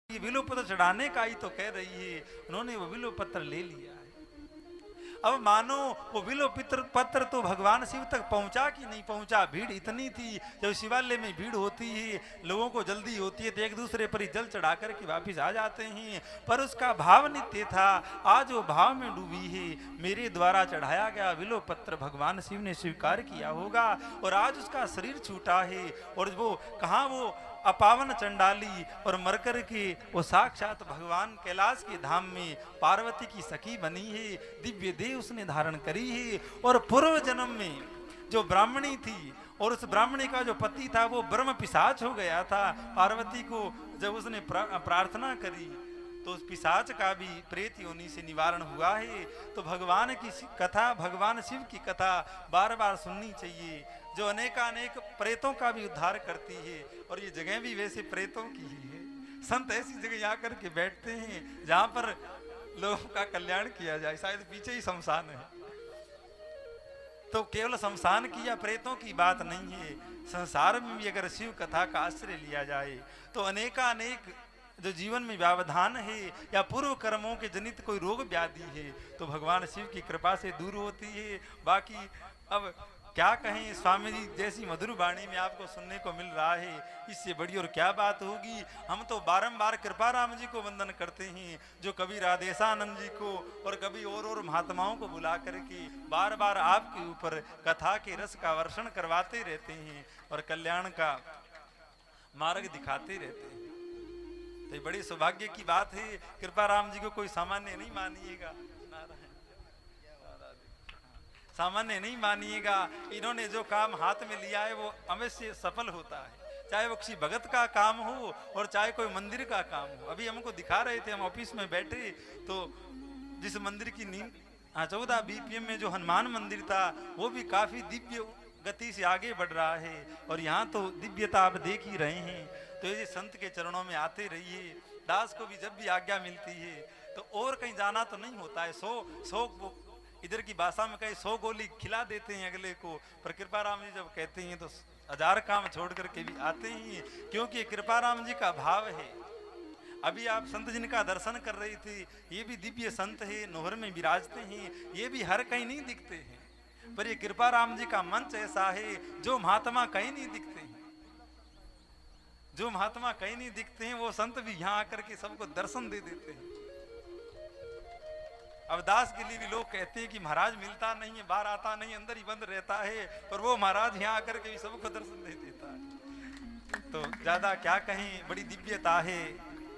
ये बिल्व पत्र चढ़ाने का ही तो कह रही है, उन्होंने वो बिल्व पत्र ले लिया है। अब मानो वो बिल्व पत्र तो भगवान शिव तक पहुंचा कि नहीं पहुंचा। भीड़ इतनी थी, जब शिवालय में भीड़ होती है, लोगों को जल्दी होती है तो एक दूसरे पर ही जल चढ़ा करके वापिस आ जाते हैं, पर उसका भाव नित्य था। आज वो भाव में डूबी है। मेरे द्वारा चढ़ाया गया बिल्व पत्र भगवान शिव ने स्वीकार किया होगा और आज उसका शरीर छूटा है। और वो कहाँ, वो अपावन चंडाली और मरकर के वो साक्षात भगवान कैलाश के धाम में पार्वती की सखी बनी है। दिव्य देह उसने धारण करी है। और पूर्व जन्म में जो ब्राह्मणी थी और उस ब्राह्मणी का जो पति था वो ब्रह्म पिशाच हो गया था। पार्वती को जब उसने प्रार्थना करी तो उस पिशाच का भी प्रेत योनि से निवारण हुआ है। तो भगवान की कथा, भगवान शिव की कथा बार बार सुननी चाहिए, जो अनेकानेक प्रेतों का भी उद्धार करती है। और ये जगह भी वैसे प्रेतों की ही है। संत ऐसी जगह आकर के बैठते हैं जहां पर लोगों का कल्याण किया जाए। शायद पीछे ही शमशान है, तो केवल शमशान की या प्रेतों की बात नहीं है। संसार में भी अगर शिव कथा का आश्रय लिया जाए तो अनेकानेक जो जीवन में व्यवधान है या पूर्व कर्मों के जनित कोई रोग व्याधि है तो भगवान शिव की कृपा से दूर होती है। बाकी अब क्या कहें, स्वामी जी जैसी मधुर वाणी में आपको सुनने को मिल रहा है, इससे बड़ी और क्या बात होगी। हम तो बारंबार कृपा राम जी को वंदन करते हैं, जो कभी राधेशानंद जी को और कभी और महात्माओं को बुला करके बार बार आपके ऊपर कथा के रस का वर्षण करवाते रहते हैं और कल्याण का मार्ग दिखाते रहते हैं। तो ये बड़ी सौभाग्य की बात है। कृपा राम जी को कोई सामान्य नहीं मानिएगा, सामान्य नहीं मानिएगा। इन्होंने जो काम हाथ में लिया है वो अवश्य सफल होता है, चाहे वो किसी भगत का काम हो और चाहे कोई मंदिर का काम हो। अभी हमको दिखा रहे थे, हम ऑफिस में बैठे तो जिस मंदिर की नींव 14 BPM में जो हनुमान मंदिर था वो भी काफी दिव्य गति से आगे बढ़ रहा है। और यहाँ तो दिव्यता आप देख ही रहे हैं। तो ये संत के चरणों में आते रहिए। दास को भी जब भी आज्ञा मिलती है तो और कहीं जाना तो नहीं होता है। सौ इधर की भाषा में कहीं 100 गोली खिला देते हैं अगले को, पर कृपा राम जी जब कहते हैं तो 1000 काम छोड़ करके भी आते हैं, क्योंकि कृपा राम जी का भाव है। अभी आप संत जिनका दर्शन कर रहे थे, ये भी दिव्य संत है, नोहर में विराजते हैं, ये भी हर कहीं नहीं दिखते हैं, पर ये कृपा राम जी का मंच ऐसा है जो महात्मा कहीं नहीं दिखते हैं। जो महात्मा कहीं नहीं दिखते हैं वो संत भी यहाँ आकर के सबको दर्शन दे देते हैं। अब दास के लिए भी लोग कहते हैं कि महाराज मिलता नहीं है, बाहर आता नहीं, अंदर ही बंद रहता है, पर वो महाराज यहाँ आकर के भी सबको दर्शन दे देता है। तो ज्यादा क्या कहें, बड़ी दिव्यता है।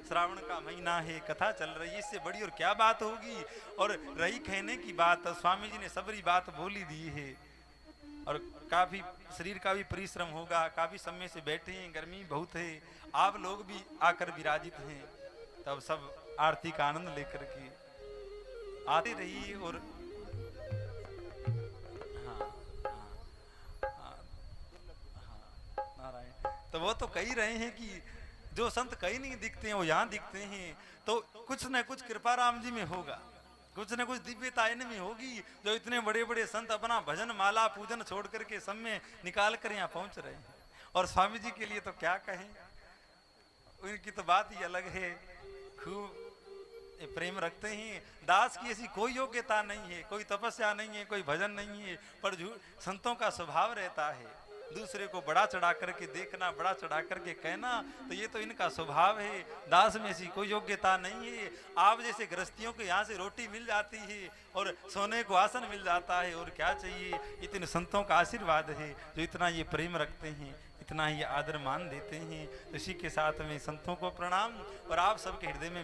श्रावण का महीना है, कथा चल रही है, इससे बड़ी और क्या बात होगी। और रही कहने की बात, स्वामी जी ने सबरी बात बोली दी है। और काफी शरीर का भी परिश्रम होगा, काफी समय से बैठे हैं, गर्मी बहुत है, आप लोग भी आकर विराजित हैं, तब सब आरती का आनंद लेकर के आते रहिए। और नारायण, तो वो तो कह रहे हैं कि जो संत कहीं नहीं दिखते हैं वो यहाँ दिखते हैं, तो कुछ न कुछ कृपा राम जी में होगा, कुछ न कुछ दिव्यता इनमें होगी, जो इतने बड़े बड़े संत अपना भजन माला पूजन छोड़ करके सब में निकाल कर यहाँ पहुंच रहे हैं। और स्वामी जी के लिए तो क्या कहें, उनकी तो बात ही अलग है, खूब प्रेम रखते हैं। दास की ऐसी कोई योग्यता नहीं है, कोई तपस्या नहीं है, कोई भजन नहीं है, पर संतों का स्वभाव रहता है दूसरे को बड़ा चढ़ा करके देखना, बड़ा चढ़ा करके कहना, तो ये तो इनका स्वभाव है। दास में ऐसी कोई योग्यता नहीं है। आप जैसे गृहस्थियों के यहाँ से रोटी मिल जाती है और सोने को आसन मिल जाता है, और क्या चाहिए। इतने संतों का आशीर्वाद है जो इतना ये प्रेम रखते हैं, इतना ही आदर मान देते हैं। इसी के साथ में संतों को प्रणाम। और आप सबके हृदय में